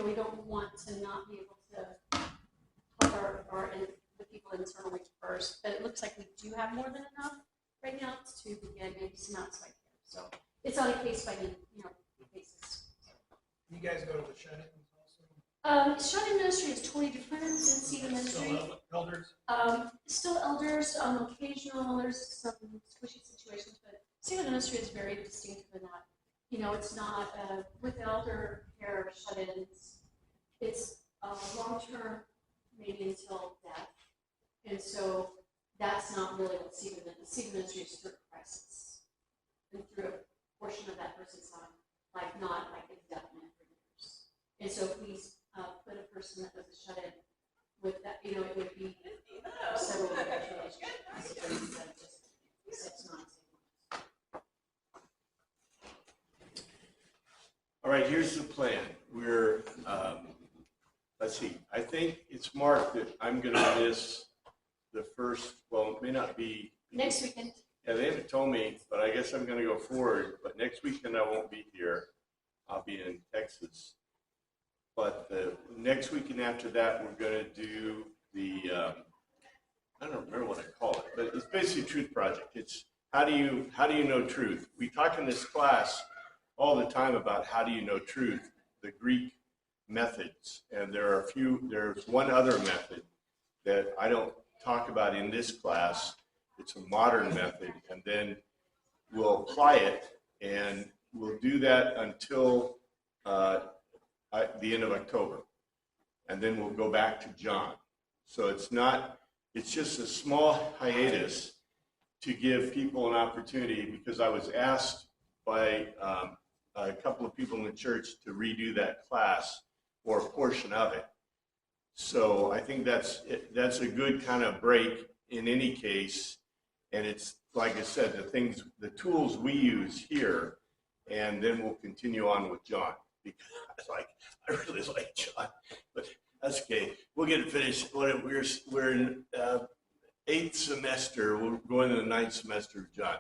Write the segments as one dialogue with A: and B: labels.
A: we don't want to not be able to help the people internally first, but it looks like we do have more than enough right now to begin maybe some outside care. So it's on a case by basis.
B: You guys go to the shut-ins also?
A: Shut-in ministry is totally different than seated ministry.
B: Still elders?
A: Still elders. Occasional, there's some squishy situations, but seated ministry is very distinctive in that. It's not with elder care shut-ins. It's long-term, maybe until death, and so that's not really what seated ministry is through a crisis and through a portion of that person's life, not like indefinite for years. And so if we put a person that was a shut-in with that, it would be several years instead of just 6 months.
C: All right, here's the plan. We're, let's see, I think it's marked that I'm going to miss the first, well, it may not be.
A: Next weekend.
C: Yeah, they haven't told me, but I guess I'm going to go forward. But next weekend I won't be here. I'll be in Texas. But the next weekend after that, we're going to do the, I don't remember what I call it, but it's basically a truth project. It's how do you know truth? We talk in this class all the time about how do you know truth, the Greek methods, and there's one other method that I don't talk about in this class. It's a modern method, and then we'll apply it, and we'll do that until the end of October, and then we'll go back to John. So it's just a small hiatus to give people an opportunity, because I was asked by a couple of people in the church to redo that class or a portion of it. So I think that's a good kind of break in any case. And it's, like I said, the tools we use here, and then we'll continue on with John, because I really like John, but that's okay. We'll get it finished. We're in 8th semester. We're going to the 9th semester of John,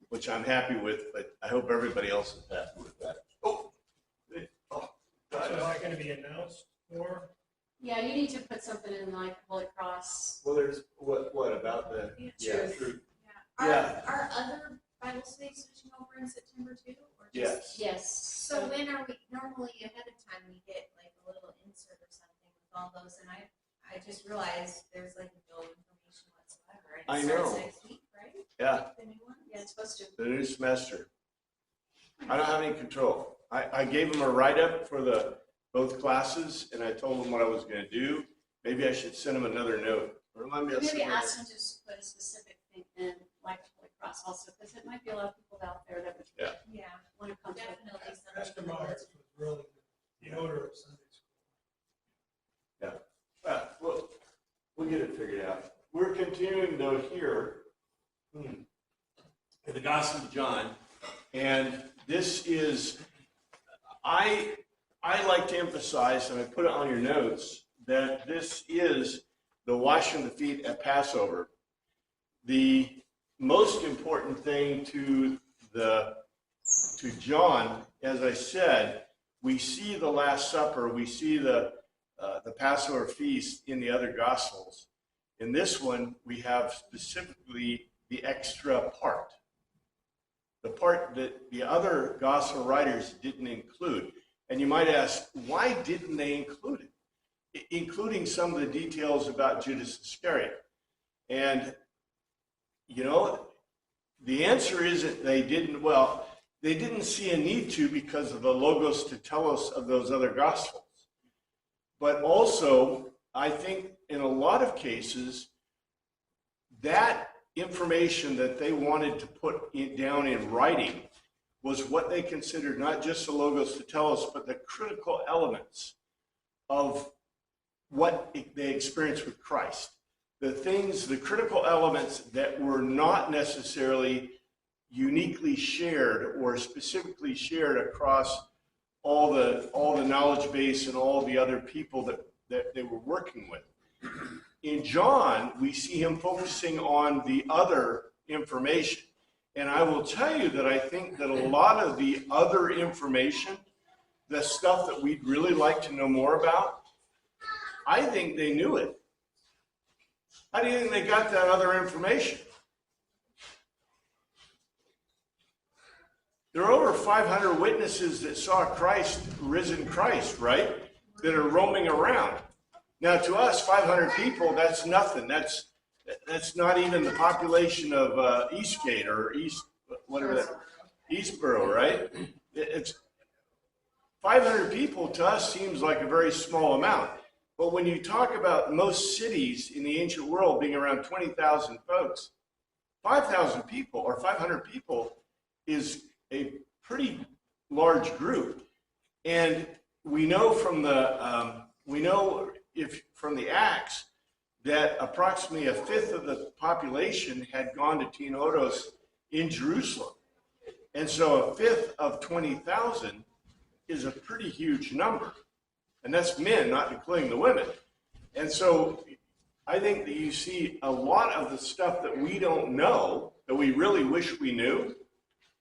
C: which I'm happy with, but I hope everybody else is happy with that.
B: So is that going to be announced or?
A: Yeah, you need to put something in like Holy Cross.
C: Well, there's what about the truth?
D: Yeah. Are other Bible studies switching over in September too? Or just,
A: Yes.
D: So when are we, normally ahead of time we get like a little insert or something with all those, and I just realized there's like no information whatsoever. And
C: I
D: it
C: know.
D: starts next week, right?
C: Yeah.
D: The new one?
A: Yeah, it's supposed to.
C: The new semester. I don't have any control. I gave them a write-up for both classes, and I told them what I was going to do. Maybe I should send them another note. Or maybe
A: ask them to just put a specific thing in, like Holy Cross also, because it might be a lot of people out there that would want to come to it.
D: Definitely.
B: Pastor Myers was really the order of Sunday school.
C: Yeah. Well, we'll get it figured out. We're continuing, though, here in the Gospel of John, and this is, I like to emphasize, and I put it on your notes, that this is the washing the feet at Passover. The most important thing to John, as I said, we see the Last Supper, we see the Passover feast in the other Gospels. In this one, we have specifically the extra part, the part that the other Gospel writers didn't include. And you might ask, why didn't they include it? Including some of the details about Judas Iscariot. And, the answer is that they didn't see a need to because of the logos to tell us of those other Gospels. But also, I think in a lot of cases, that information that they wanted to put down in writing was what they considered not just the logos to tell us, but the critical elements of what they experienced with Christ. The critical elements that were not necessarily uniquely shared or specifically shared across all the knowledge base and all the other people that they were working with. In John, we see him focusing on the other information. And I will tell you that I think that a lot of the other information the stuff that we'd really like to know more about, I think they knew it. How do you think they got that other information? There are over 500 witnesses that saw Christ, risen Christ, right? That are roaming around. Now, to us, 500 people, that's nothing. That's not even the population of Eastgate or Eastboro, right? It's 500 people to us seems like a very small amount. But when you talk about most cities in the ancient world being around 20,000 folks, 5,000 people or 500 people is a pretty large group. And we know from the from the Acts that approximately a fifth of the population had gone to Tinodos in Jerusalem. And so a fifth of 20,000 is a pretty huge number. And that's men, not including the women. And so I think that you see a lot of the stuff that we don't know, that we really wish we knew,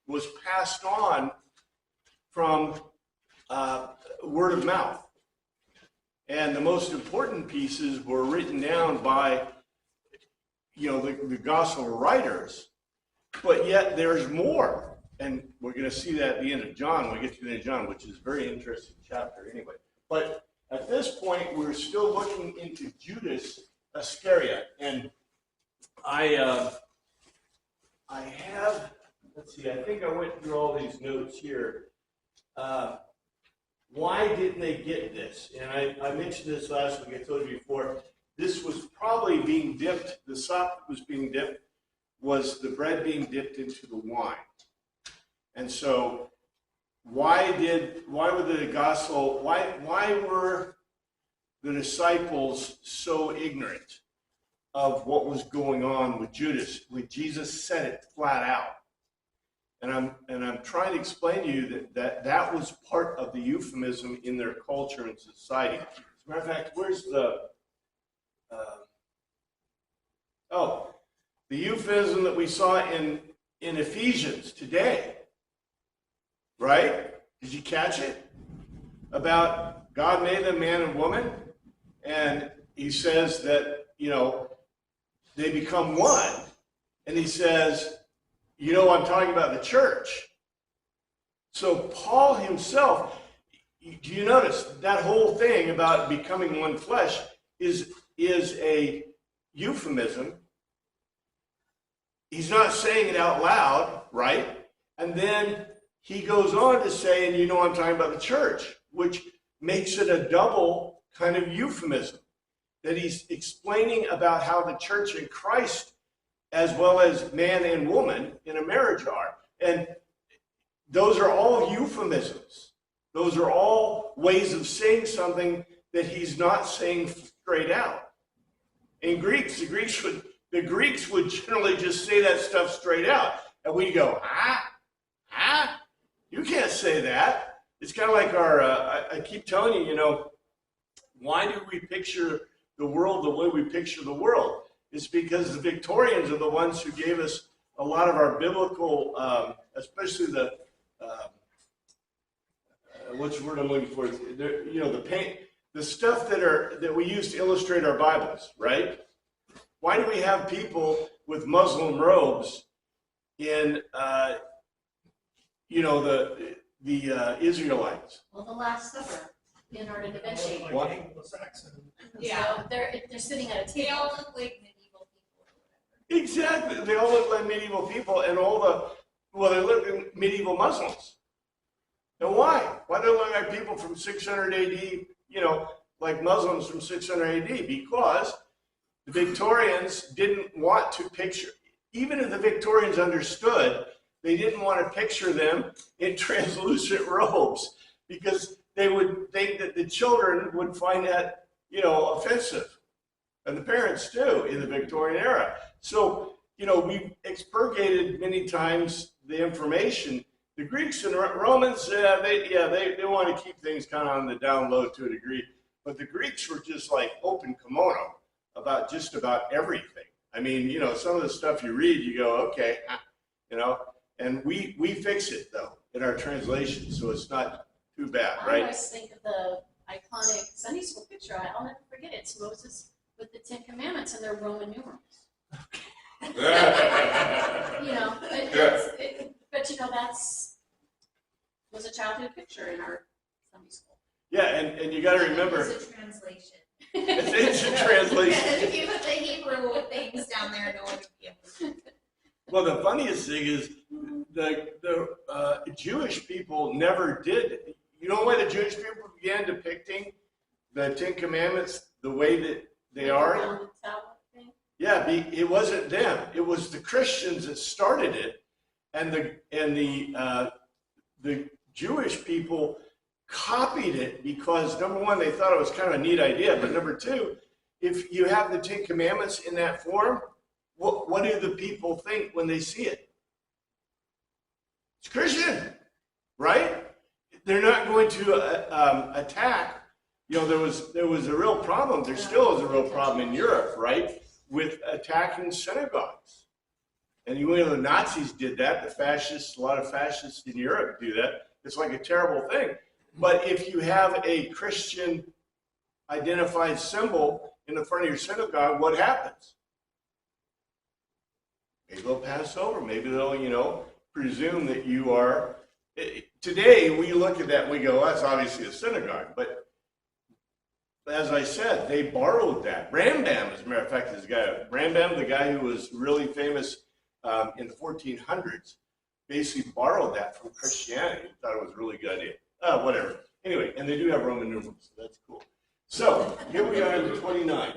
C: was passed on from word of mouth. And the most important pieces were written down by, the gospel writers, but yet there's more. And we're going to see that at the end of John, when we get to the end of John, which is a very interesting chapter anyway. But at this point, we're still looking into Judas Iscariot. And I have, let's see, I think I went through all these notes here. Why didn't they get this? And I mentioned this last week, I told you before, this was probably being dipped, the sop that was being dipped was the bread being dipped into the wine. And so why were the disciples so ignorant of what was going on with Judas when Jesus said it flat out? And I'm trying to explain to you that was part of the euphemism in their culture and society. As a matter of fact, where's the euphemism that we saw in Ephesians today, right? Did you catch it? About God made them man and woman, and he says that, they become one, and he says, I'm talking about the church. So Paul himself, do you notice that whole thing about becoming one flesh is a euphemism? He's not saying it out loud, right? And then he goes on to say, and I'm talking about the church, which makes it a double kind of euphemism. That he's explaining about how the church in Christ, as well as man and woman in a marriage are. And those are all euphemisms. Those are all ways of saying something that he's not saying straight out. In Greeks, the Greeks would generally just say that stuff straight out. And we go, you can't say that. It's kind of like I keep telling you, why do we picture the world the way we picture the world? It's because the Victorians are the ones who gave us a lot of our biblical, especially the, what's the word I'm looking for? The paint, the stuff that we use to illustrate our Bibles, right? Why do we have people with Muslim robes in, the Israelites?
A: Well, the Last Supper in Art and Da Vinci.
C: What?
A: Yeah. So they're sitting at a
D: They
A: table.
D: all look like medieval people or whatever.
C: Exactly. They all look like medieval people, and they look like medieval Muslims. And why? Why do they look like people from 600 AD, like Muslims from 600 AD? Because the Victorians didn't want to picture, even if the Victorians understood, they didn't want to picture them in translucent robes because they would think that the children would find that, offensive. And the parents too in the Victorian era. So, we've expurgated many times the information. The Greeks and Romans, they want to keep things kind of on the down low to a degree. But the Greeks were just like open kimono about just about everything. I mean, some of the stuff you read, you go, okay, and we fix it though in our translation, so it's not too bad,
A: I
C: right?
A: always think of the iconic Sunday school picture. I'll never forget it. It's Moses with the Ten Commandments and their Roman numerals. You know, but you know, was a childhood picture in our Sunday school.
C: Yeah, and you got to remember,
D: It's a translation.
C: it's ancient translation.
D: If you put the Hebrew things down there, no one would be able to.
C: Well, the funniest thing is the Jewish people never did. You know why the Jewish people began depicting the Ten Commandments the way that they are?
A: Round tablet thing.
C: Yeah, it wasn't them. It was the Christians that started it, and the Jewish people copied it because, number one, they thought it was kind of a neat idea, but number two, if you have the Ten Commandments in that form, what do the people think when they see it? It's Christian, right? They're not going to attack. You know, there was a real problem. There still is a real problem in Europe, right, with attacking synagogues. And you know, the Nazis did that. The fascists, a lot of fascists in Europe do that. It's like a terrible thing. But if you have a Christian identified symbol in the front of your synagogue, what happens? Maybe they'll pass over. Maybe they'll, you know, presume that you are. Today, we look at that and we go, well, that's obviously a synagogue. But as I said, they borrowed that. Rambam, as a matter of fact, this guy, Rambam, the guy who was really famous in the 1400s, basically borrowed that from Christianity. Thought it was a really good idea. Whatever. Anyway, and they do have Roman numerals, so that's cool. So here we are in 29.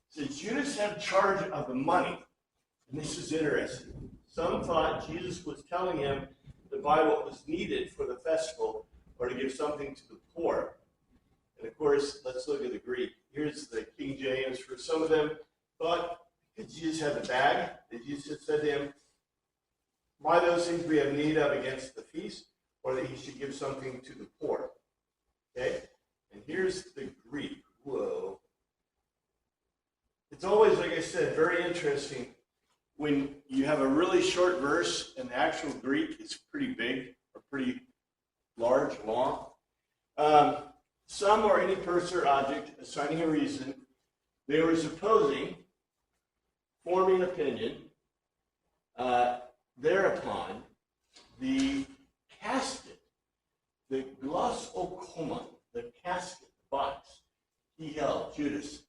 C: So Judas had charge of the money. And this is interesting. Some thought Jesus was telling him to buy what was needed for the festival or to give something to the poor. And of course, let's look at the Greek. Here's the King James. For some of them thought that Jesus had the bag, that Jesus said to him, buy those things we have need of against the feast, or that he should give something to the poor. Okay? And here's the Greek. Whoa. It's always, like I said, very interesting when you have a really short verse and the actual Greek is pretty big or pretty large, long. Some or any person or object assigning a reason, they were supposing, forming opinion, thereupon the casket, the glossokoma, the casket, the box, he held, Judas,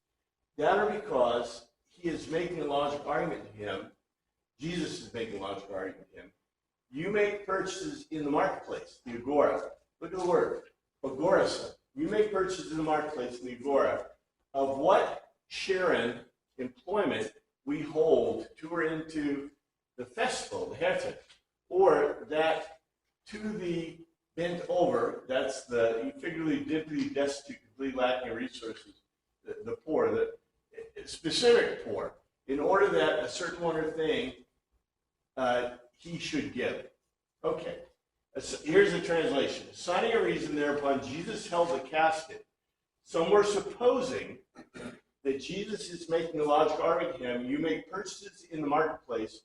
C: that are because he is making a logical argument to him. Jesus is making a logical argument to him. You make purchases in the marketplace, the agora. Look at the word, agorasa. You make purchases in the marketplace, in the agora, of what Sharon employment we hold to or into the festival, the heritage, or that to the bent over, that's the figuratively deeply destitute, completely lacking in resources, the poor, the specific poor, in order that a certain one or thing he should give. Okay, here's the translation. Assigning a reason thereupon, Jesus held the casket. Some were supposing that Jesus is making a logical argument to him. You make purchases in the marketplace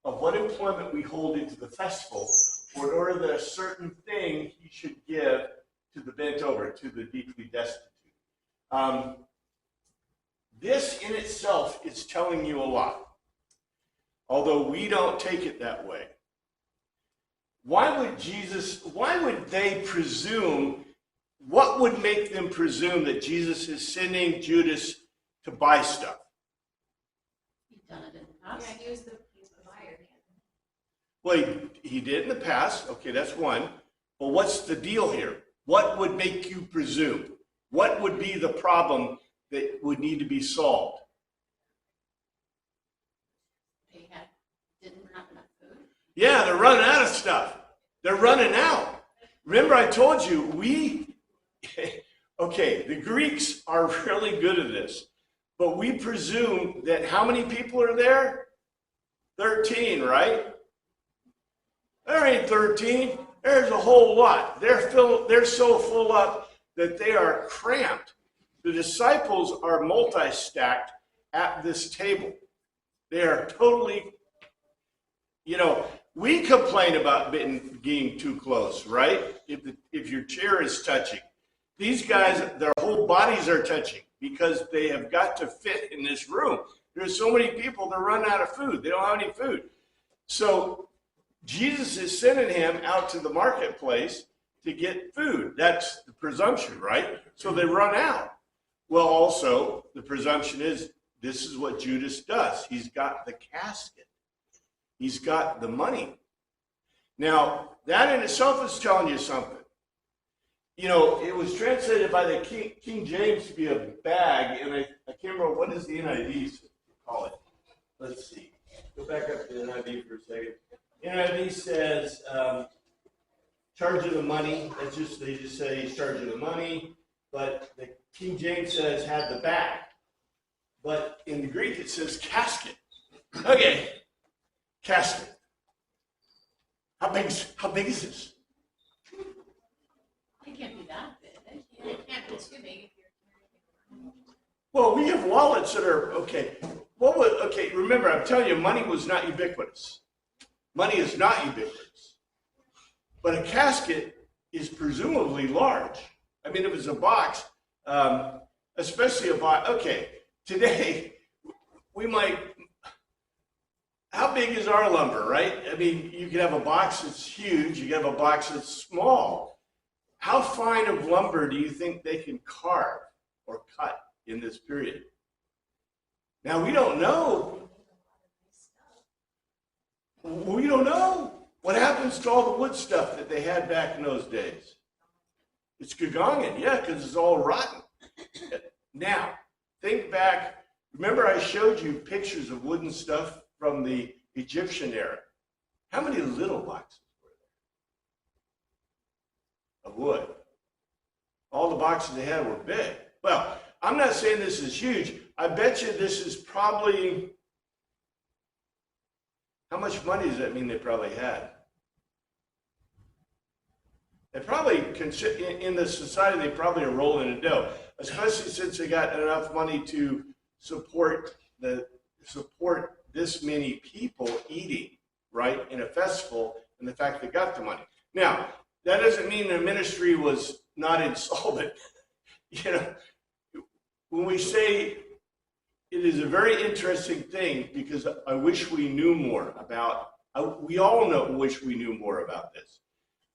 C: of what employment we hold into the festival, or in order that a certain thing he should give to the bent over, to the deeply destitute. This in itself is telling you a lot, although we don't take it that way. Why would they presume, what would make them presume that Jesus is sending Judas to buy stuff?
A: He's done it in the past.
D: Yeah, he was the buyer.
C: Well, he did in the past. Okay, that's one. But what's the deal here? What would make you presume? What would be the problem that would need to be solved?
A: They didn't have enough food.
C: Yeah, they're running out of stuff. They're running out. Remember I told you, okay, the Greeks are really good at this, but we presume that how many people are there? 13, right? There ain't 13. There's a whole lot. They're so full up that they are cramped. The disciples are multi-stacked at this table. They are totally, we complain about getting too close, right? If your chair is touching. These guys, their whole bodies are touching because they have got to fit in this room. There's so many people, they're running out of food. They don't have any food. So Jesus is sending him out to the marketplace to get food. That's the presumption, right? So they run out. Well, also, the presumption is this is what Judas does. He's got the casket. He's got the money. Now, that in itself is telling you something. You know, it was translated by the King James to be a bag, and I can't remember what does the NIV call it. Let's see. Go back up to the NIV for a second. NIV says charge of the money. They just say charge of the money. But the King James says had the bag. But in the Greek it says casket. Okay, casket. How big is this?
A: It can't be that big.
D: It can't be too big if you're carrying it.
C: Well, we have wallets that are, okay. Remember, I'm telling you, money was not ubiquitous. Money is not ubiquitous. But a casket is presumably large. I mean, if it's a box, especially a box, okay, today we might, how big is our lumber, right? I mean, you could have a box that's huge, you could have a box that's small. How fine of lumber do you think they can carve or cut in this period? Now, we don't know. We don't know. What happens to all the wood stuff that they had back in those days? It's Gagongin, yeah, because it's all rotten. Now, think back. Remember I showed you pictures of wooden stuff from the Egyptian era. How many little boxes were there of wood? All the boxes they had were big. Well, I'm not saying this is huge. I bet you this is probably, how much money does that mean they probably had? They probably, in the society, they probably are rolling in dough, especially since they got enough money to support this many people eating, right, in a festival, and the fact they got the money. Now, that doesn't mean the ministry was not insolvent. You know, when we say it is a very interesting thing, because I wish we knew more about, we all wish we knew more about this.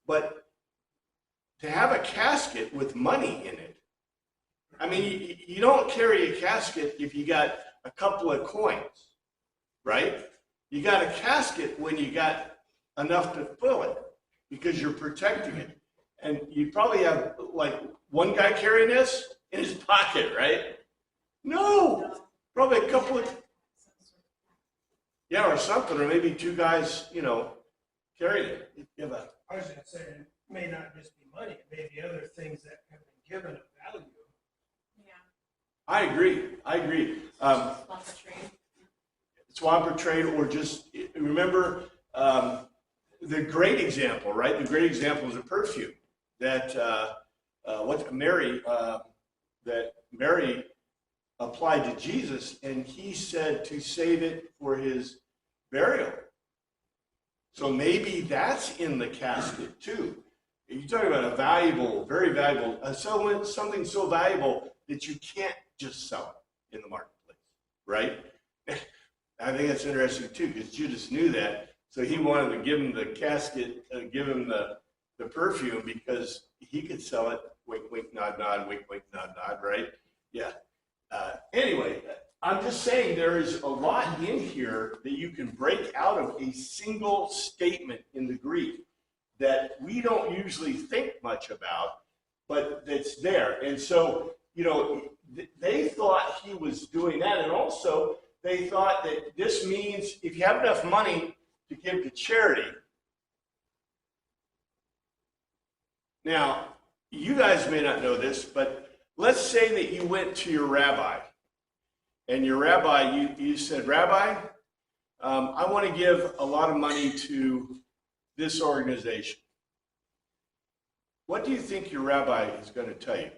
C: But to have a casket with money in it, I mean, you don't carry a casket if you got a couple of coins, right? You got a casket when you got enough to fill it because you're protecting it. And you probably have like one guy carrying this in his pocket, right? No, probably a couple of, yeah, or something, or maybe two guys, you know, carrying it.
B: I was going to say, it may not just be money, it may be other things that have been given of value.
D: Yeah.
C: I agree. Swap or trade, or just remember the great example, right? The great example is a perfume that Mary applied to Jesus, and he said to save it for his burial. So maybe that's in the casket too. You're talking about a valuable, very valuable, something so valuable that you can't just sell it in the marketplace, right? I think that's interesting too, because Judas knew that, so he wanted to give him the casket, give him the perfume, because he could sell it. Wink, wink, nod, nod. Wink, wink, nod, nod. Right? Yeah. Anyway, I'm just saying there is a lot in here that you can break out of a single statement in the Greek that we don't usually think much about, but that's there. And so, you know, they thought he was doing that, and also they thought that this means if you have enough money to give to charity. Now, you guys may not know this, but let's say that you went to your rabbi, and your rabbi, you said, Rabbi, I want to give a lot of money to this organization. What do you think your rabbi is going to tell you?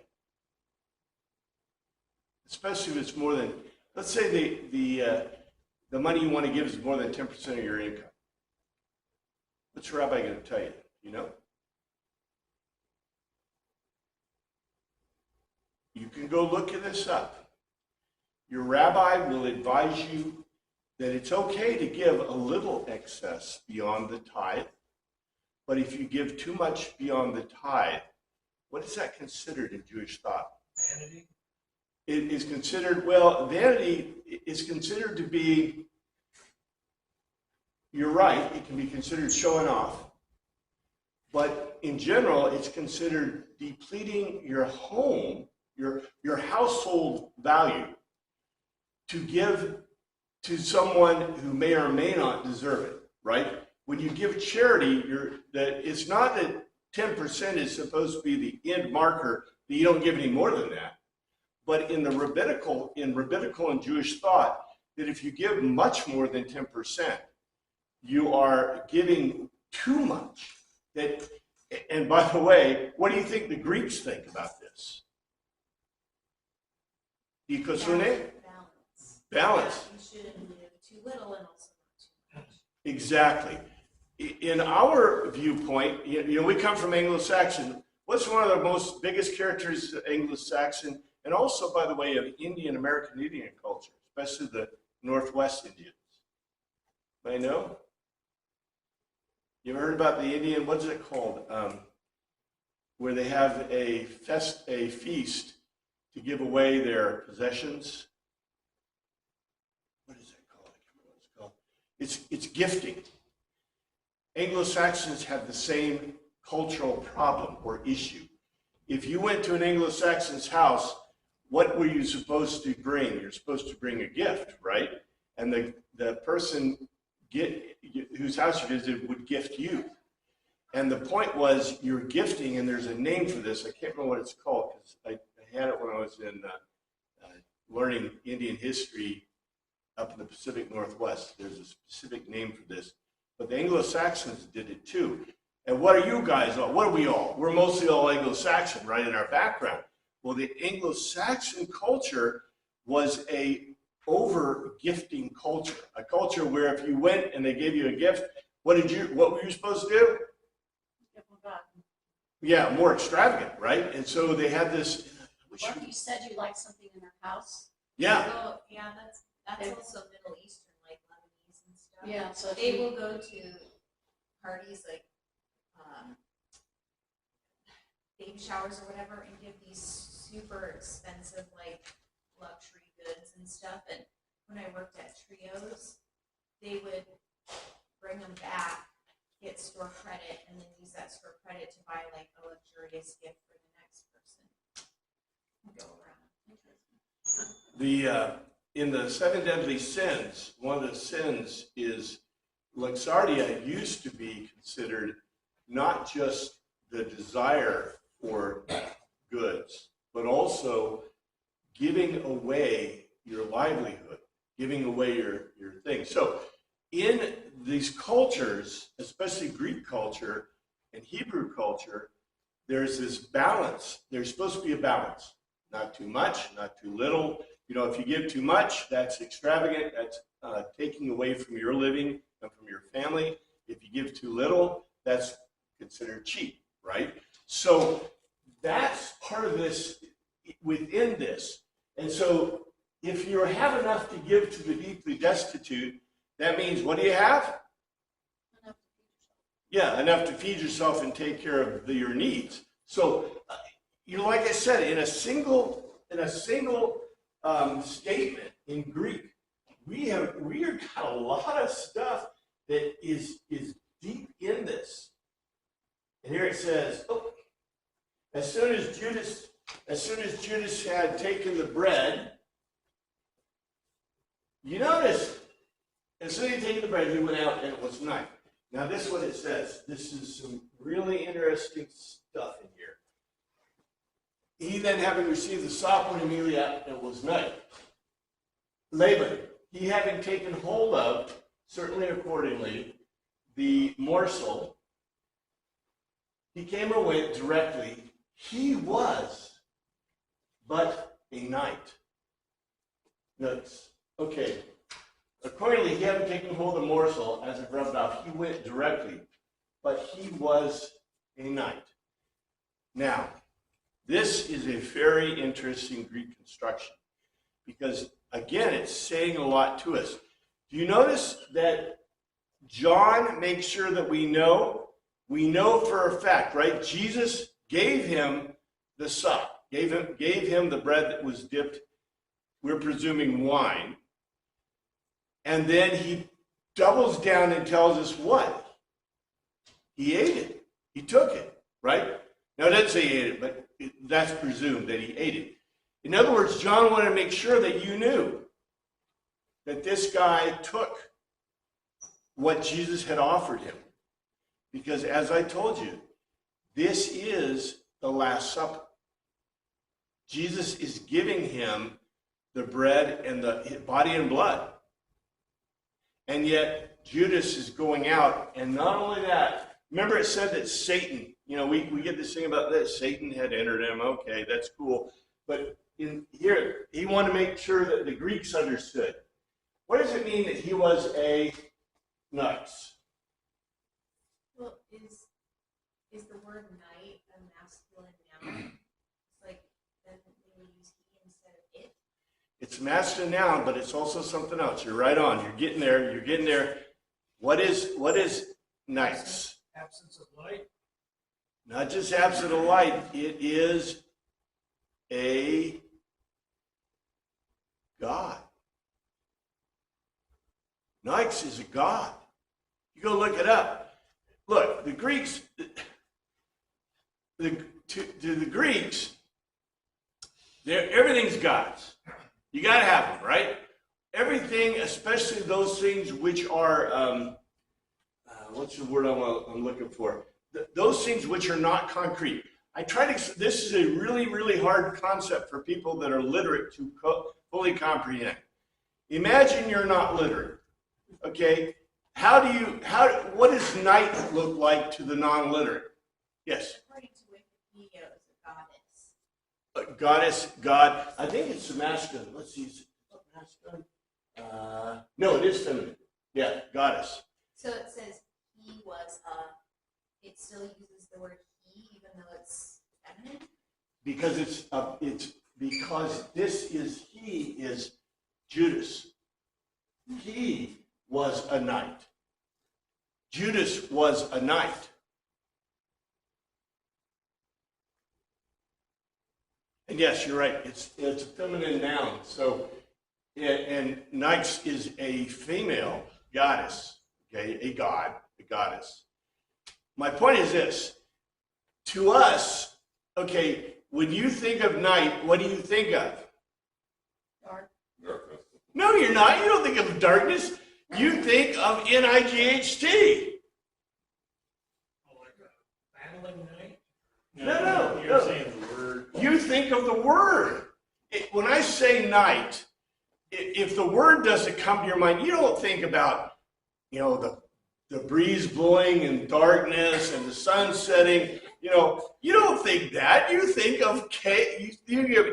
C: Especially if it's more than, let's say the money you want to give is more than 10% of your income. What's the rabbi going to tell you? You know? You can go look this up. Your rabbi will advise you that it's okay to give a little excess beyond the tithe, but if you give too much beyond the tithe, what is that considered in Jewish thought?
B: Vanity?
C: It is considered, well, vanity is considered to be, you're right, it can be considered showing off, but in general, it's considered depleting your home, your household value to give to someone who may or may not deserve it, right? When you give charity, it's not that 10% is supposed to be the end marker, that you don't give any more than that. But in rabbinical and Jewish thought, that if you give much more than 10%, you are giving too much. And by the way, what do you think the Greeks think about this? Balance. Balance.
D: You shouldn't give too little and also not too much.
C: Exactly. In our viewpoint, we come from Anglo-Saxon. What's one of the most biggest characters of Anglo-Saxon, and also, by the way, of American Indian culture, especially the Northwest Indians? I know. You ever heard about the Indian? What's it called? Where they have a feast to give away their possessions. What is it called? I can't remember what it's called. It's gifting. Anglo-Saxons have the same cultural problem or issue. If you went to an Anglo-Saxon's house, what were you supposed to bring? You're supposed to bring a gift, right? And the person whose house you visited would gift you. And the point was, you're gifting, and there's a name for this. I can't remember what it's called, because I had it when I was in learning Indian history up in the Pacific Northwest. There's a specific name for this. But the Anglo-Saxons did it too. And what are you guys all? What are we all? We're mostly all Anglo-Saxon, right, in our background. Well, the Anglo-Saxon culture was a over-gifting culture, a culture where if you went and they gave you a gift, what were you supposed to do?
A: Give them back.
C: Yeah, more extravagant, right? And so they had this.
A: Or if you said you liked something in their house.
C: Yeah.
D: Oh, yeah, that's also Middle Eastern, like Lebanese and stuff.
A: Yeah, so
D: They will go to parties like baby showers or whatever and give these super expensive like luxury goods and stuff. And when I worked at Trios, they would bring them back, get store credit, and then use that store credit to buy like a luxurious gift for the next person. Go around.
C: In the seven deadly sins, one of the sins is luxardia used to be considered not just the desire for goods, but also giving away your livelihood, giving away your things. So in these cultures, especially Greek culture and Hebrew culture, there's this balance. There's supposed to be a balance. Not too much, not too little. If you give too much, that's extravagant. That's taking away from your living and from your family. If you give too little, that's considered cheap, right? So that's part of this within this. And so if you have enough to give to the deeply destitute, that means what do you have?
A: Enough to feed yourself.
C: Yeah, enough to feed yourself and take care of your needs. So, like I said, in a single statement in Greek, we got a lot of stuff that is deep in this. And here it says, as soon as Judas had taken the bread, you notice, as soon as he had taken the bread, he went out and it was night. Now this is what it says. This is some really interesting stuff in here. He then, having received the sop, went immediately out, and it was night. Laban, he having taken hold of, certainly accordingly, the morsel, he came or went directly. He was but a night. Notice, accordingly, he having taken hold of the morsel, as it rubbed off, he went directly. but he was a knight. Now, this is a very interesting Greek construction because, again, it's saying a lot to us. Do you notice that John makes sure that we know for a fact, right? Jesus gave him the sup, gave him the bread that was dipped, we're presuming wine. And then he doubles down and tells us what? He ate it. He took it, right? Now, it doesn't say he ate it, but that's presumed that he ate it. In other words, John wanted to make sure that you knew that this guy took what Jesus had offered him. Because as I told you, this is the Last Supper. Jesus is giving him the bread and the body and blood. And yet Judas is going out, and not only that, remember it said that Satan, we get this thing about this, Satan had entered him, okay, that's cool. But in here, he wanted to make sure that the Greeks understood. What does it mean that he was a knight?
D: Well, is the word knight a masculine noun? It's like, then they would use he instead of it.
C: It's a masculine noun, but it's also something else. You're right on. You're getting there. What is knights?
B: Absence of light.
C: Not just absent of light. It is a god. Knights is a god. You go look it up. Look, the Greeks, to the Greeks, everything's gods. You got to have them, right? Everything, especially those things which are, what's the word I'm looking for? Those things which are not concrete. This is a really, really hard concept for people that are literate to fully comprehend. Imagine you're not literate, okay? What does knight look like to the non-literate? Yes?
D: According to Wikipedia, it was a goddess.
C: A goddess, god. I think it's masculine. Let's see. Is it masculine? No, it is feminine. Yeah, goddess.
D: So it says he was it still uses the word he, even though it's feminine?
C: Because he is Judas. He was a knight. Judas was a knight. And yes, you're right. It's a feminine noun. So, and knights is a female goddess. Okay, a goddess. My point is this: to us, okay, when you think of night, what do you think of?
D: Dark.
C: No, you're not. You don't think of darkness. You think of N-I-G-H-T.
B: Oh, like a battling knight?
C: No.
E: You're saying the word.
C: You think of the word. When I say night, if the word doesn't come to your mind, you don't think about, the breeze blowing and darkness and the sun setting. You don't think that. You think of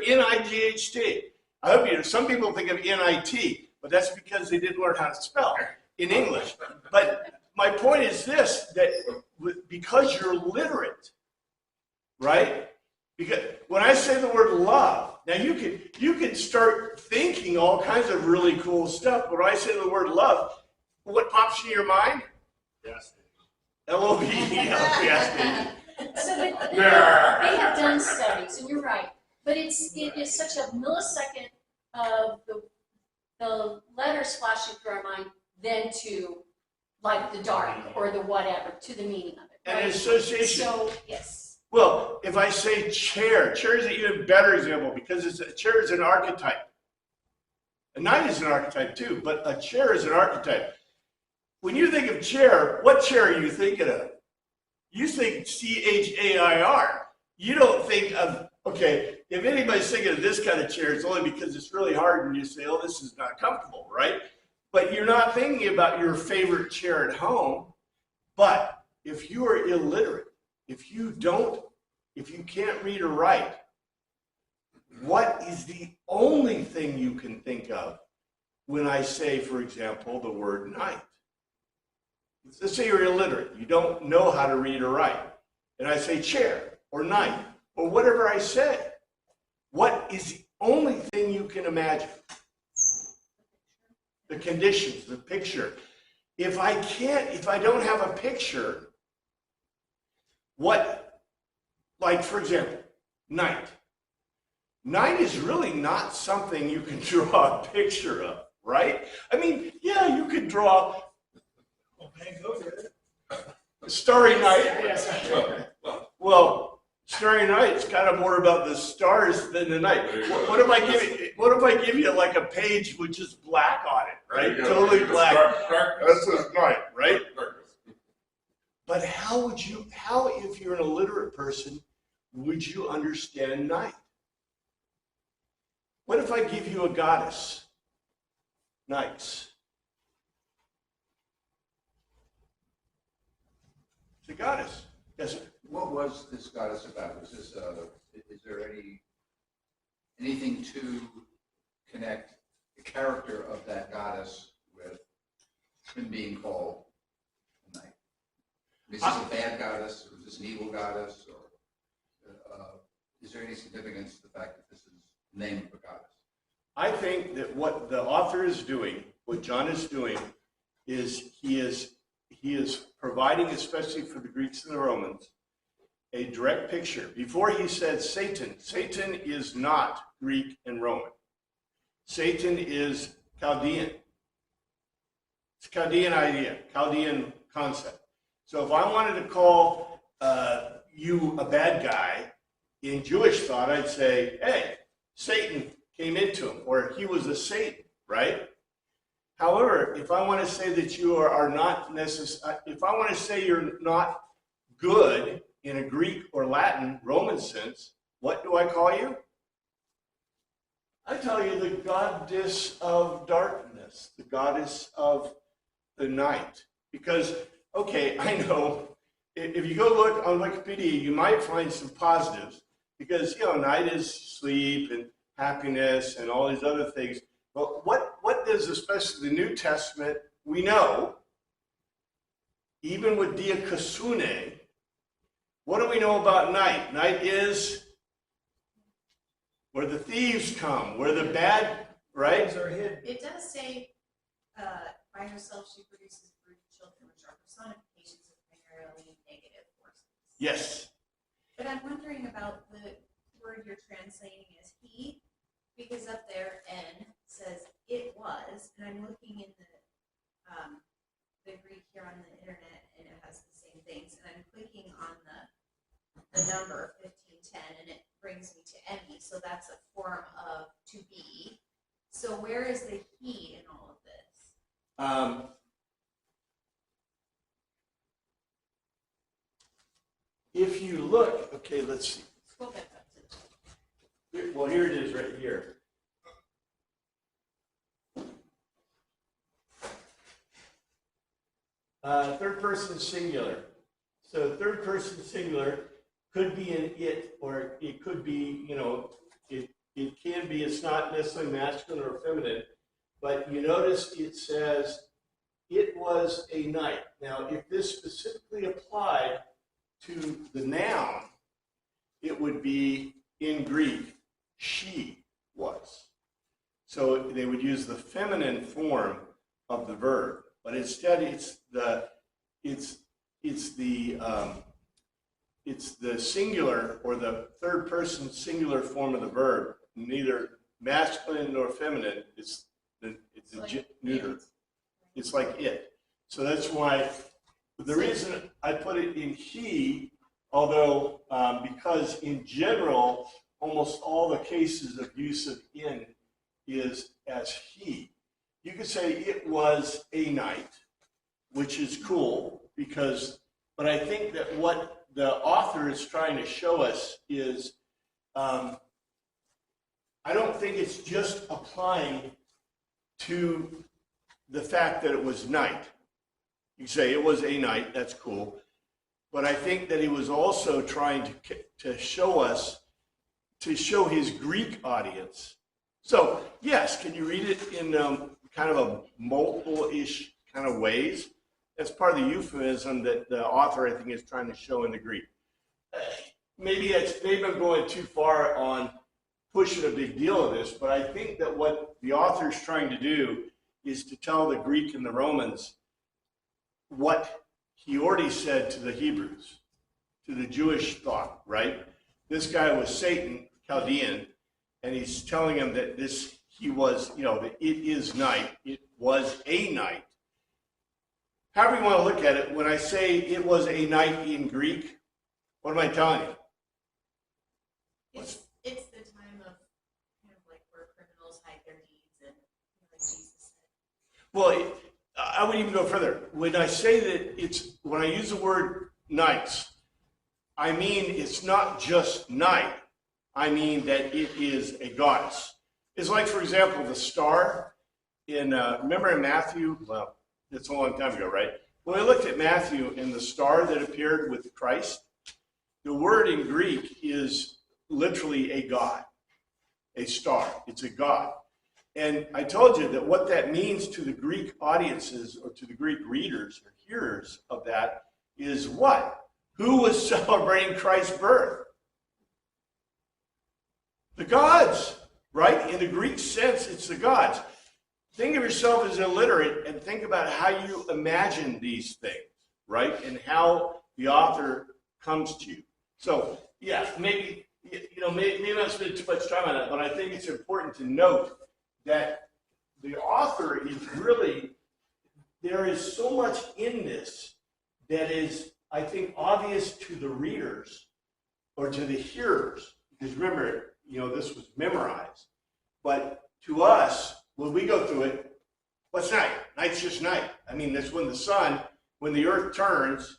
C: N-I-G-H-T. I hope some people think of N-I-T, but that's because they didn't learn how to spell in English. But my point is this, that because you're literate, right? Because when I say the word love, now you can start thinking all kinds of really cool stuff. When I say the word love, what pops into your mind?
E: Yes.
C: L-O-V-E. Yes,
A: So they have done studies, and you're right, but it is such a millisecond of the letters flashing through our mind than to like the dark or the whatever, to the meaning of it.
C: And
A: right?
C: association.
A: So, yes.
C: Well, if I say chair is an even better example because a chair is an archetype. A knight is an archetype too, but a chair is an archetype. When you think of chair, what chair are you thinking of? You think C-H-A-I-R. You don't think of, okay, if anybody's thinking of this kind of chair, it's only because it's really hard and you say, oh, this is not comfortable, right? But you're not thinking about your favorite chair at home. But if you are illiterate, if you can't read or write, what is the only thing you can think of when I say, for example, the word night? let's say you're illiterate, you don't know how to read or write, and I say chair or night or whatever I say, what is the only thing you can imagine? The conditions, the picture. If I don't have a picture, like for example, night. Night is really not something you can draw a picture of, right? I mean, yeah, you could draw
B: Well, Van Gogh did it.
C: Starry Night. Well, Starry Night's kind of more about the stars than the night. What if I give you like a page with just black on it, right? Totally black.
E: That's a night,
C: right? But how if you're an illiterate person, would you understand night? What if I give you a goddess? Nights. It's a goddess. Yes.
F: What was this goddess about? Was this, is there anything to connect the character of that goddess with him being called a knight? Is this a bad goddess, or is this an evil goddess, or is there any significance to the fact that this is the name of a goddess?
C: I think that what the author is doing, what John is doing, is he is providing, especially for the Greeks and the Romans, a direct picture. Before he said Satan, Satan is not Greek and Roman. Satan is Chaldean. It's a Chaldean idea, Chaldean concept. So if I wanted to call you a bad guy, in Jewish thought, I'd say, hey, Satan came into him, or he was a Satan, right? However, if I want to say that you are not necessary, if I want to say you're not good in a Greek or Latin, Roman sense, what do I call you? I tell you the goddess of darkness, the goddess of the night. Because, okay, I know, if you go look on Wikipedia, you might find some positives, because, night is sleep and happiness and all these other things. But what does, especially the New Testament, we know, even with diakosune, what do we know about night? Night is where the thieves come, where the bad, right?
B: Things are hidden.
D: It does say, by herself she produces brood children, which are personifications of primarily negative forces.
C: Yes.
D: But I'm wondering about the word you're translating as he, because up there N says it was, and I'm looking in the Greek here on the internet, and it has the same things, and I'm clicking on the number 1510, and it brings me to Emmy, so that's a form of to be. So where is the he in all of this?
C: If you look, okay, let's see.
A: Scroll back up to
C: Well, here it is right here. Third person singular. So third person singular could be an it, or it could be, it can be, it's not necessarily masculine or feminine, but you notice it says, it was a night. Now, if this specifically applied to the noun, it would be in Greek, she was. So they would use the feminine form of the verb, but instead it's the singular or the third person singular form of the verb, neither masculine nor feminine. It's like neuter. It's like it. So that's why the reason I put it in he, although because in general, almost all the cases of use of in is as he. You could say it was a night, which is cool but I think that what the author is trying to show us is, I don't think it's just applying to the fact that it was night. You say it was a night, that's cool. But I think that he was also trying to show us, to show his Greek audience. So, yes, can you read it in kind of a multiple-ish kind of ways? That's part of the euphemism that the author, I think, is trying to show in the Greek. Maybe I'm going too far on pushing a big deal of this, but I think that what the author is trying to do is to tell the Greek and the Romans what he already said to the Hebrews, to the Jewish thought, right? This guy was Satan, Chaldean, and he's telling them that he was, that it is night. It was a night. However you want to look at it, when I say it was a night in Greek, what am I telling you?
D: It's the time of kind of like where criminals hide their deeds and like Jesus said.
C: Well, I would even go further. When I say that when I use the word nights, I mean it's not just night. I mean that it is a goddess. It's like, for example, the star remember in Matthew? Well, it's a long time ago, right? When we looked at Matthew and the star that appeared with Christ, the word in Greek is literally a god, a star. It's a god. And I told you that what that means to the Greek audiences or to the Greek readers or hearers of that is what? Who was celebrating Christ's birth? The gods, right? In the Greek sense, it's the gods. Think of yourself as illiterate and think about how you imagine these things, right? And how the author comes to you. So, yeah, maybe not spend too much time on that, but I think it's important to note that the author is really, there is so much in this that is, I think, obvious to the readers or to the hearers. Because remember, this was memorized. But to us, when we go through it, what's night? Night's just night. I mean, that's when the earth turns,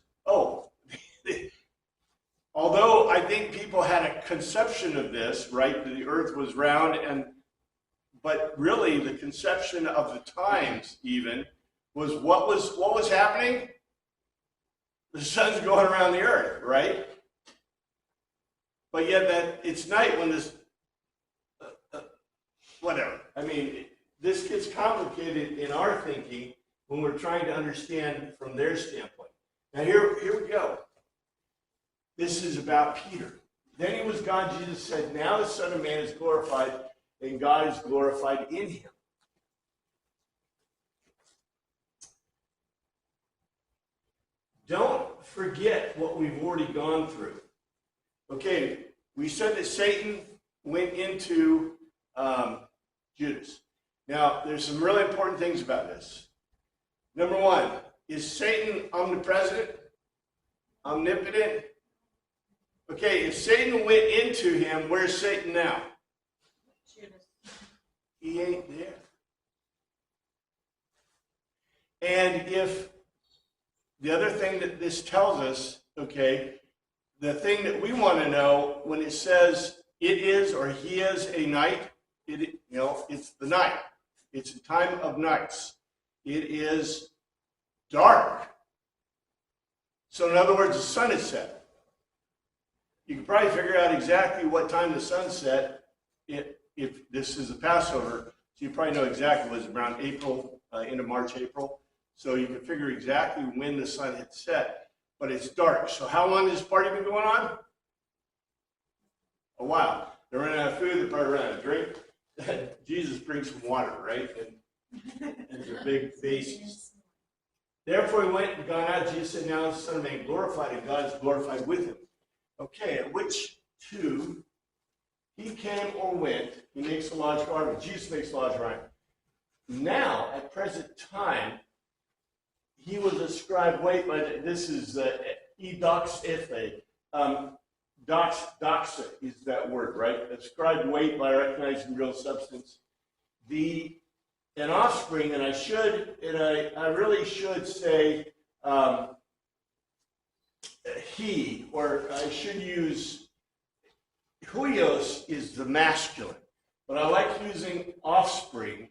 C: although I think people had a conception of this, right, that the earth was round, but really the conception of the times even was what was happening? The sun's going around the earth, right? But yet that it's night when this, whatever. I mean, this gets complicated in our thinking when we're trying to understand from their standpoint. Now here we go. This is about Peter. Then he was God. Jesus said, now the Son of Man is glorified, and God is glorified in him. Don't forget what we've already gone through. Okay, we said that Satan went into Judas. Now, there's some really important things about this. Number one, is Satan omnipresent? Omnipotent? Okay, if Satan went into him, where's Satan now?
A: Judas.
C: He ain't there. And if the other thing that this tells us, okay, the thing that we want to know when it says it is or he is a night, it's the night. It's a time of nights. It is dark. So in other words, the sun is set. You can probably figure out exactly what time the sun set if this is a Passover. So you probably know exactly it was around April, into March, April. So you can figure exactly when the sun had set. But it's dark. So how long has this party been going on? A while. They're running out of food. They're probably running out of drink. Jesus brings some water, right? And they're big bases. Therefore he went and gone out. Jesus said, now the Son of Man glorified, and God is glorified with him. Okay, at which two he came or went, he makes a logical argument. Jesus makes a logical argument. Now, at present time, he was ascribed weight by this is edox ethe. Doxa is that word, right? Ascribed weight by recognizing real substance. An offspring, and I really should say he, or I should use huios is the masculine, but I like using offspring.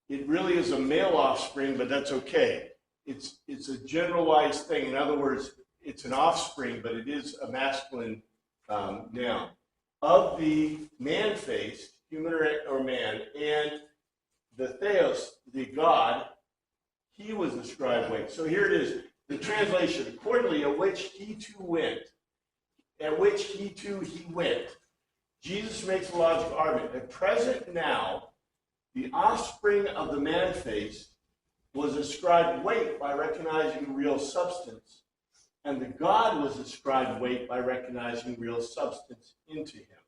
C: It really is a male offspring, but that's okay. It's a generalized thing. In other words, it's an offspring, but it is a masculine noun. Of the man-faced, human or man, and the theos, the God, he was ascribed weight. So here it is. The translation, accordingly, at which he too went. At which he went. Jesus makes a logical argument. At present now, the offspring of the man-face was ascribed weight by recognizing real substance, and the God was ascribed weight by recognizing real substance into him.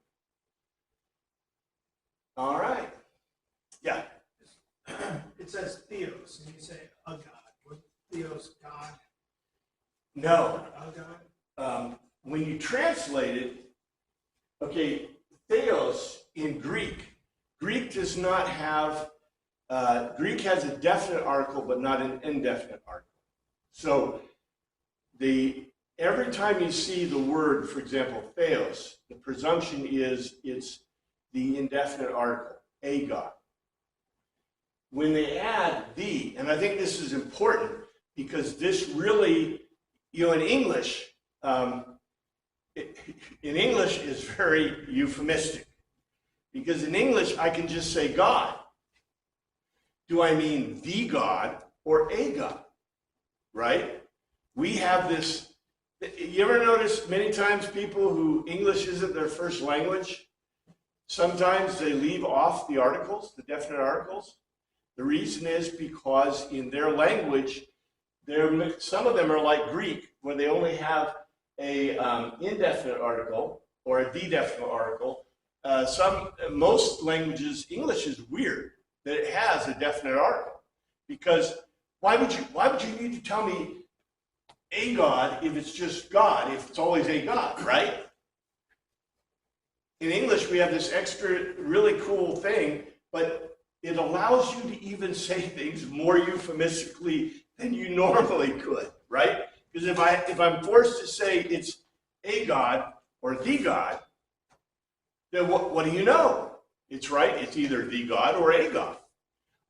C: All right. Yeah.
B: It says theos, and you say a God. Was theos God?
C: No.
B: A God?
C: When you translate it, okay, theos in Greek does not have, Greek has a definite article, but not an indefinite article. So every time you see the word, for example, theos, the presumption is it's the indefinite article, a God. When they add the, and I think this is important because this really, in English, is very euphemistic. Because in English, I can just say God. Do I mean the God or a God? Right? We have this, you ever notice many times people who English isn't their first language, sometimes they leave off the articles, the definite articles. The reason is because in their language, some of them are like Greek, where they only have a indefinite article or a the definite article. Most languages, English is weird that it has a definite article, because why would you need to tell me a God if it's just God, if it's always a God, right? In English, we have this extra really cool thing, but it allows you to even say things more euphemistically than you normally could, right? Because if I'm forced to say it's a God or the God, then what do you know? It's right, it's either the God or a God.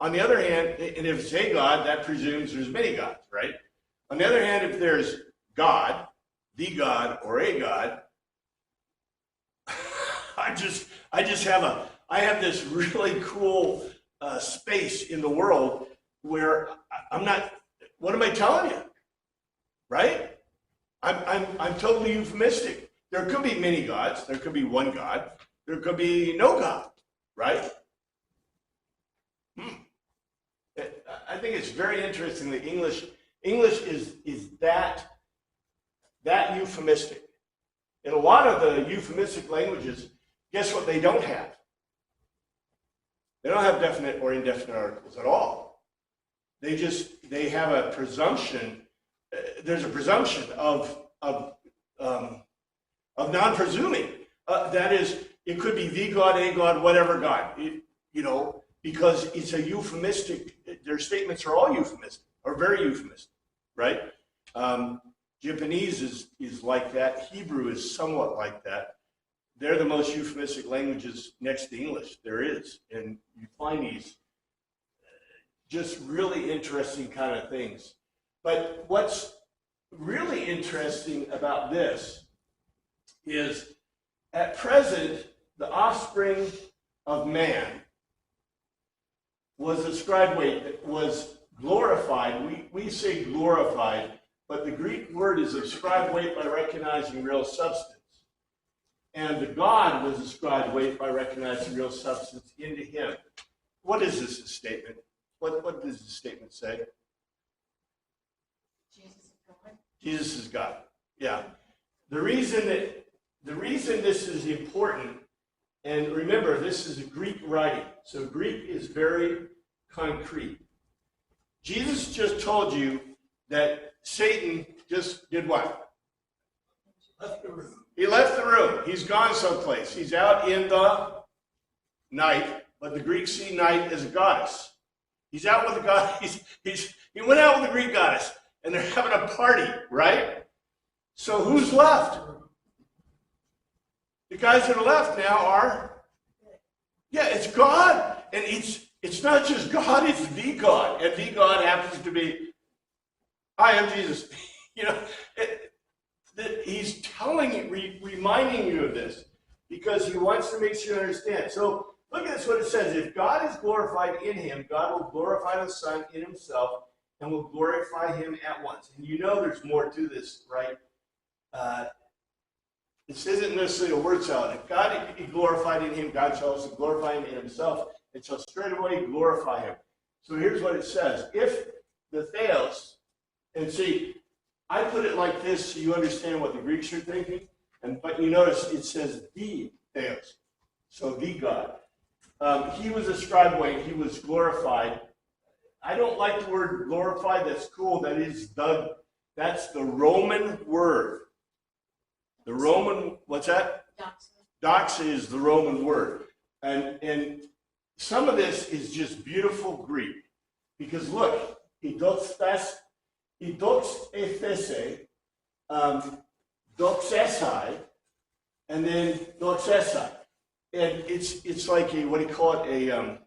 C: On the other hand, and if it's a God, that presumes there's many gods, right? On the other hand, if there's God, the God, or a God, I have this really cool space in the world where I'm not, what am I telling you? Right? I'm totally euphemistic. There could be many gods, there could be one God, there could be no God, right? I think it's very interesting that English is that euphemistic. In a lot of the euphemistic languages, guess what they don't have? They don't have definite or indefinite articles at all. They have a presumption. There's a presumption of non-presuming. That is, it could be the God, a God, whatever God. Because it's a euphemistic. Their statements are all euphemistic, or very euphemistic, right? Japanese is like that. Hebrew is somewhat like that. They're the most euphemistic languages next to English there is. And you find these just really interesting kind of things. But what's really interesting about this is at present, the offspring of man was ascribed weight, was glorified. We say glorified, but the Greek word is ascribed weight by recognizing real substance. And the God was ascribed weight by recognizing real substance into him. What is this statement? What does the statement say?
A: Jesus is God.
C: Jesus is God. Yeah. The reason this is important, and remember, this is a Greek writing, so Greek is very concrete. Jesus just told you that Satan just did what?
B: Left the room.
C: He left the room. He's gone someplace. He's out in the night, but the Greeks see night as a goddess. He's out with a goddess. He went out with a Greek goddess, and they're having a party, right? So who's left? The guys that are left now are, it's God. And it's not just God, it's the God. And the God happens to be, I am Jesus. He's telling you, reminding you of this, because he wants to make sure you understand. So look at this, what it says. If God is glorified in him, God will glorify the Son in himself and will glorify him at once. And you know there's more to this, right? This isn't necessarily a word salad. If God be glorified in him, God shall also glorify him in himself, and shall straightway glorify him. So here's what it says. If the theos, and see, I put it like this so you understand what the Greeks are thinking, but you notice it says the theos, so the God. He was ascribed weight, he was glorified. I don't like the word glorified, that's cool, that's the Roman word. The Roman, what's that? Doxa is the Roman word. And some of this is just beautiful Greek. Because look, doxesai, doxesai, and then doxesai. And it's like what do you call it?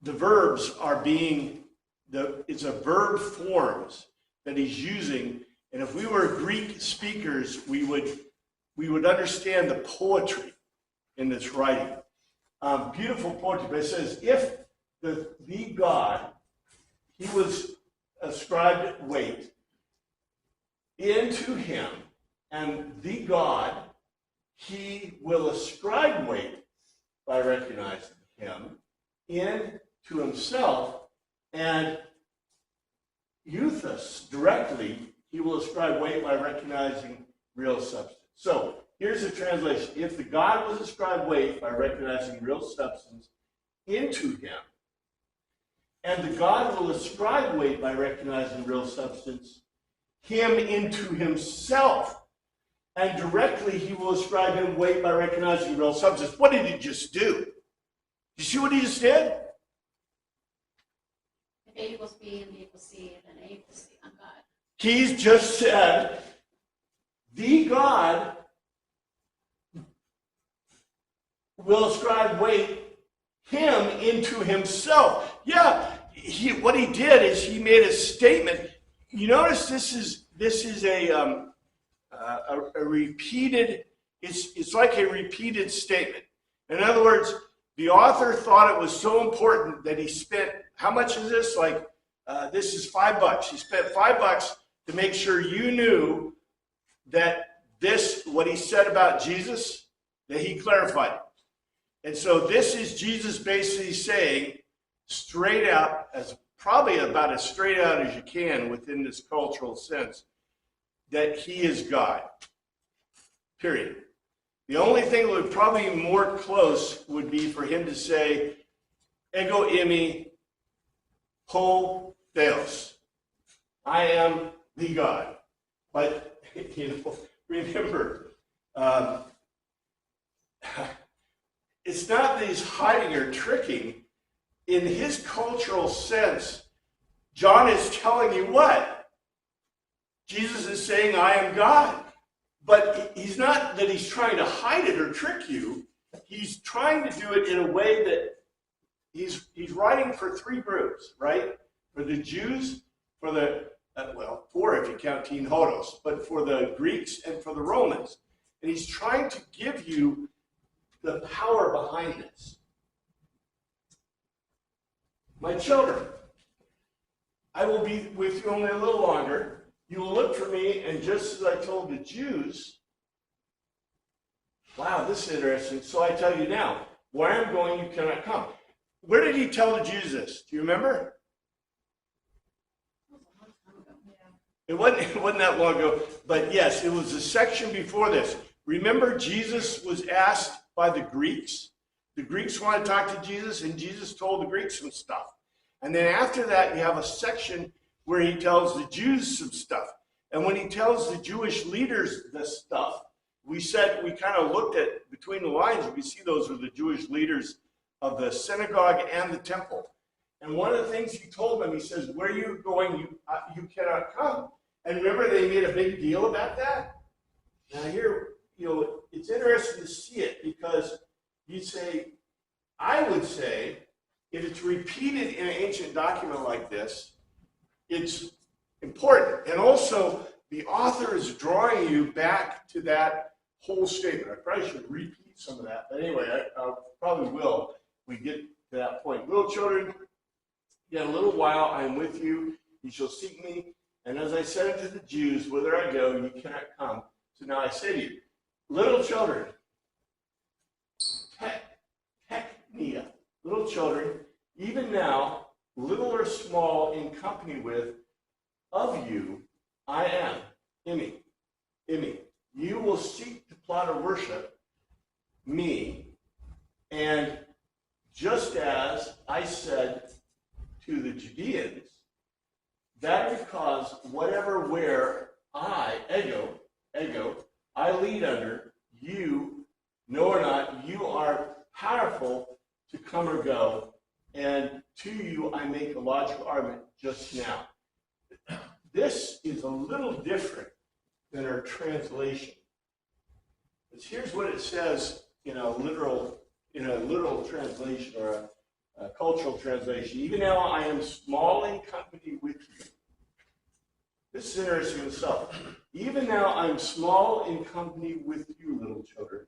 C: The verbs are being, it's a verb forms that he's using. And if we were Greek speakers, we would understand the poetry in this writing. Beautiful poetry, but it says, if the God, he was ascribed weight into him, and the God, he will ascribe weight by recognizing him into himself, and euthus, directly, he will ascribe weight by recognizing real substance. So here's the translation. If the God was ascribed weight by recognizing real substance into him, and the God will ascribe weight by recognizing real substance, him into himself, and directly he will ascribe him weight by recognizing real substance. What did he just do? You see what he just did?
A: If A equals B and B equals C, then A equals C, I'm God.
C: He's just said, the God will ascribe weight him into himself. Yeah, what he did is he made a statement. You notice this is a repeated. It's like a repeated statement. In other words, the author thought it was so important that he spent, how much is this? Like, this is $5. He spent $5 to make sure you knew that what he said about Jesus, that he clarified it. And so this is Jesus basically saying straight out, as probably about as straight out as you can within this cultural sense, that he is God. Period. The only thing that would probably be more close would be for him to say, ego eimi ho theos. I am the God. But, remember, it's not that he's hiding or tricking. In his cultural sense, John is telling you what? Jesus is saying, I am God. But he's not that he's trying to hide it or trick you. He's trying to do it in a way that he's writing for three groups, right? For the Jews, for the, four if you count Teen Hodos, but for the Greeks and for the Romans. And he's trying to give you the power behind this. My children, I will be with you only a little longer. You will look for me, and just as I told the Jews, wow, this is interesting. So I tell you now, where I'm going, you cannot come. Where did he tell the Jews this? Do you remember? It wasn't that long ago, but yes, it was a section before this. Remember, Jesus was asked by the Greeks. The Greeks wanted to talk to Jesus, and Jesus told the Greeks some stuff. And then after that, you have a section where he tells the Jews some stuff. And when he tells the Jewish leaders this stuff, we kind of looked at between the lines, we see those are the Jewish leaders of the synagogue and the temple. And one of the things he told them, he says, where you're going, you cannot come. And remember, they made a big deal about that? Now here, it's interesting to see it because I would say, if it's repeated in an ancient document like this, it's important. And also, the author is drawing you back to that whole statement. I probably should repeat some of that. But anyway, I probably will when we get to that point. Little children, Yet a little while I am with you, you shall seek me. And as I said unto the Jews, whither I go, you cannot come. So now I say to you, little children, teknia, little children, even now, little or small in company with, of you, I am, Imi. You will seek to plot or worship me, and just as I said to the Judeans, that because whatever where I, ego, I lead under, you know or not, you are powerful to come or go, and to you I make a logical argument just now. This is a little different than our translation. Because here's what it says in a literal translation or a cultural translation. Even now I am small in company with you. This is interesting in itself. Even now I'm small in company with you, little children.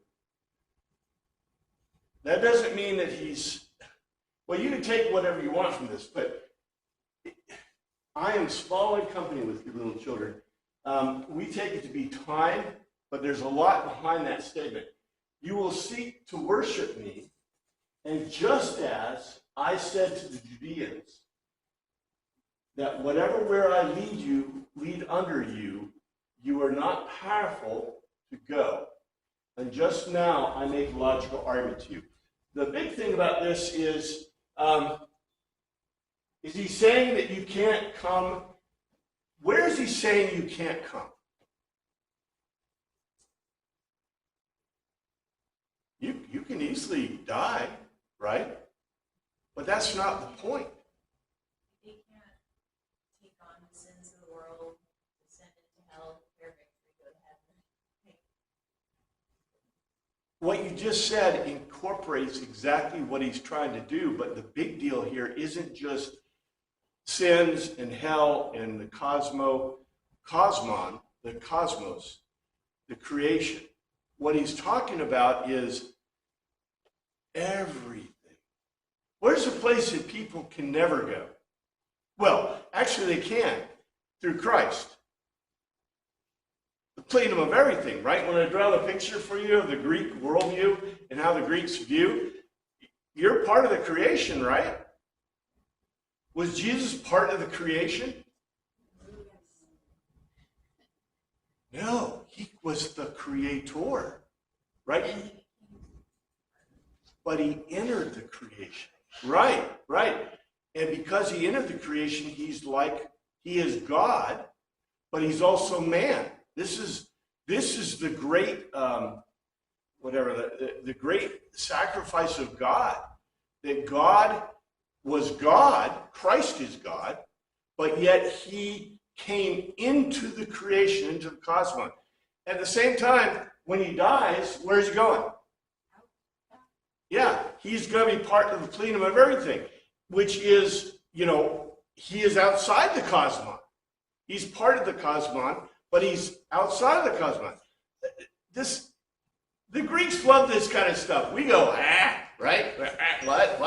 C: That doesn't mean that he's, well, you can take whatever you want from this, but I am small in company with you, little children. We take it to be time, but there's a lot behind that statement. You will seek to worship me, and just as I said to the Judeans, that whatever where I lead under you, you are not powerful to go. And just now I make a logical argument to you. The big thing about this is he saying that you can't come? Where is he saying you can't come? You can easily die, right? But that's not the point.
D: They can't take on the sins of the world, descend into hell, declare victory, go to heaven.
C: What you just said incorporates exactly what he's trying to do, but the big deal here isn't just sins and hell and the cosmos, the creation. What he's talking about is everything. Where's the place that people can never go? Well, actually they can, through Christ. The plenum of everything, right? When I draw the picture for you of the Greek worldview and how the Greeks view, you're part of the creation, right? Was Jesus part of the creation? No, he was the creator, right? But he entered the creation. Right. And because he entered the creation, he is God, but he's also man. This is the great, the great sacrifice of God, that God was God, Christ is God, but yet he came into the creation, into the cosmos. At the same time, when he dies, where's he going? Yeah, he's going to be part of the plenum of everything, which is, he is outside the cosmos. He's part of the cosmos, but he's outside of the cosmos. The Greeks love this kind of stuff. We go, right? What?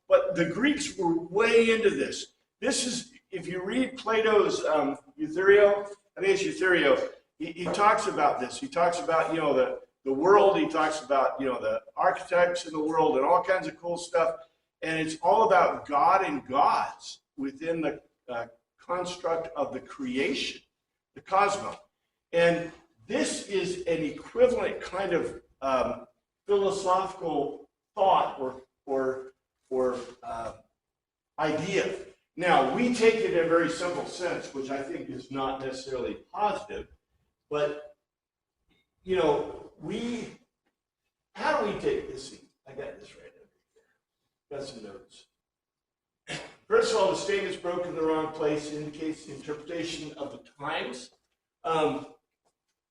C: But the Greeks were way into this. This is, if you read Plato's Euthyrio, I think it's Euthyrio, he talks about this. He talks about, the world. He talks about, the architects in the world and all kinds of cool stuff. And it's all about God and gods within the construct of the creation, the cosmos. And this is an equivalent kind of philosophical thought or idea. Now, we take it in a very simple sense, which I think is not necessarily positive, but, how do we take this? I got this right over here. Got some notes. First of all, the statement's broken in the wrong place indicates the interpretation of the times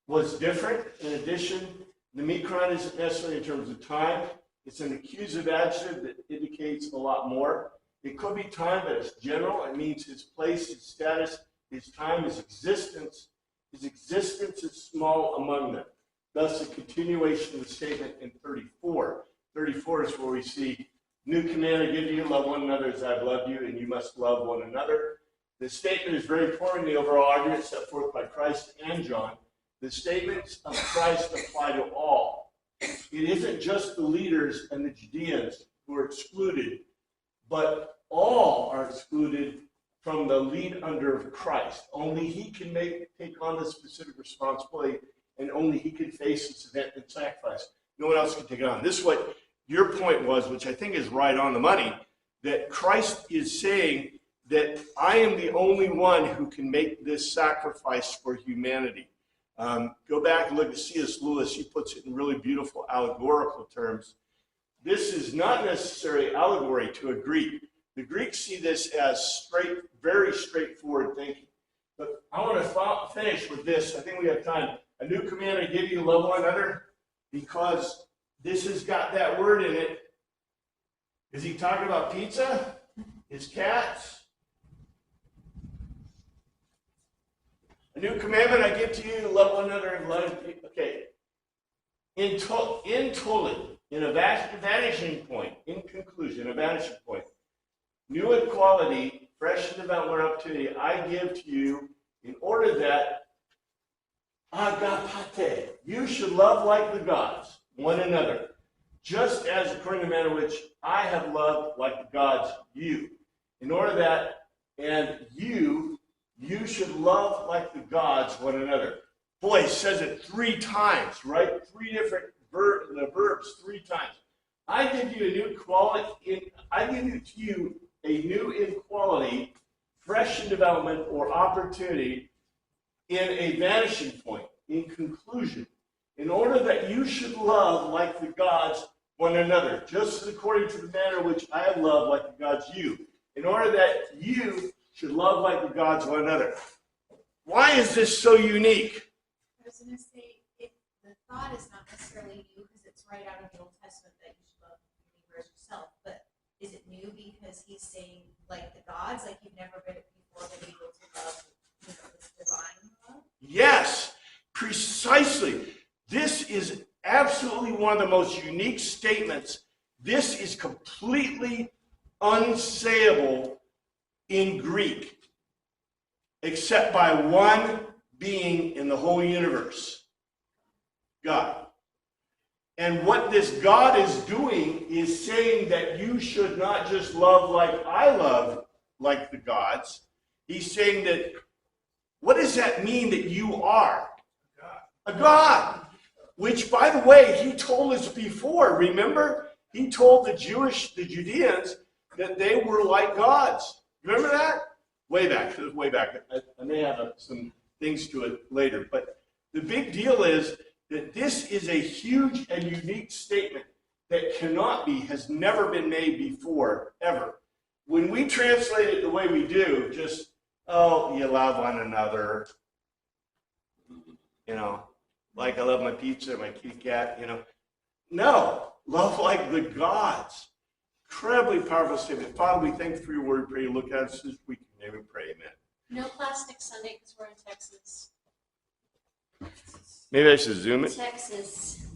C: was different. In addition, the mikron isn't necessarily in terms of time. It's an accusative adjective that indicates a lot more. It could be time, but it's general. It means his place, his status, his time, his existence. His existence is small among them. Thus, a continuation of the statement in 34. 34 is where we see New command I give you, love one another as I've loved you, and you must love one another. The statement is very important in the overall argument set forth by Christ and John. The statements of Christ apply to all. It isn't just the leaders and the Judeans who are excluded, but all are excluded from the lead under of Christ. Only he can take on the specific responsibility, and only he can face this event and sacrifice. No one else can take it on. This is what your point was, which I think is right on the money, that Christ is saying that I am the only one who can make this sacrifice for humanity. Go back and look at C.S. Lewis. He puts it in really beautiful allegorical terms. This is not necessarily allegory to a Greek. The Greeks see this as very straightforward thinking. But I want to finish with this. I think we have time. A new command I give you, love one another, because this has got that word in it. Is he talking about pizza? His cats? A new commandment I give to you, love one another and love. Okay. In a vanishing point, in conclusion, a vanishing point, new equality, fresh and development opportunity I give to you in order that agapate, you should love like the gods, one another, just as according to the manner which I have loved like the gods you. In order that, and you should love like the gods one another. Boy, he says it 3 times, right? 3 different verbs 3 times. I give you a new quality. I give to you a new inequality, fresh in development or opportunity, in a vanishing point, in conclusion, in order that you should love like the gods one another, just as according to the manner which I have loved like the gods you, in order that you should love like the gods one another. Why is this so unique?
D: I was going to say, if the thought is not necessarily new because it's right out of the Old Testament that you should love your neighbor as yourself, but is it new because he's saying like the gods, like you've never been before been able to love, this divine love? Yes,
C: Precisely. This is absolutely one of the most unique statements. This is completely unsayable in Greek, except by one being in the whole universe, God. And what this God is doing is saying that you should not just love like I love like the gods. He's saying that, what does that mean that you are? A God. Which, by the way, he told us before, remember? He told the Judeans, that they were like gods. Remember that? Way back. It was way back. I may have some things to it later. But the big deal is that this is a huge and unique statement that has never been made before, ever. When we translate it the way we do, just, you love one another, like I love my pizza, my kitty cat, No, love like the gods. Incredibly powerful statement. Father, we thank you for your word. Pray you look at us this week. In your name we pray. Amen.
A: No plastic Sunday because we're in Texas.
C: Maybe I should zoom it.
A: Texas.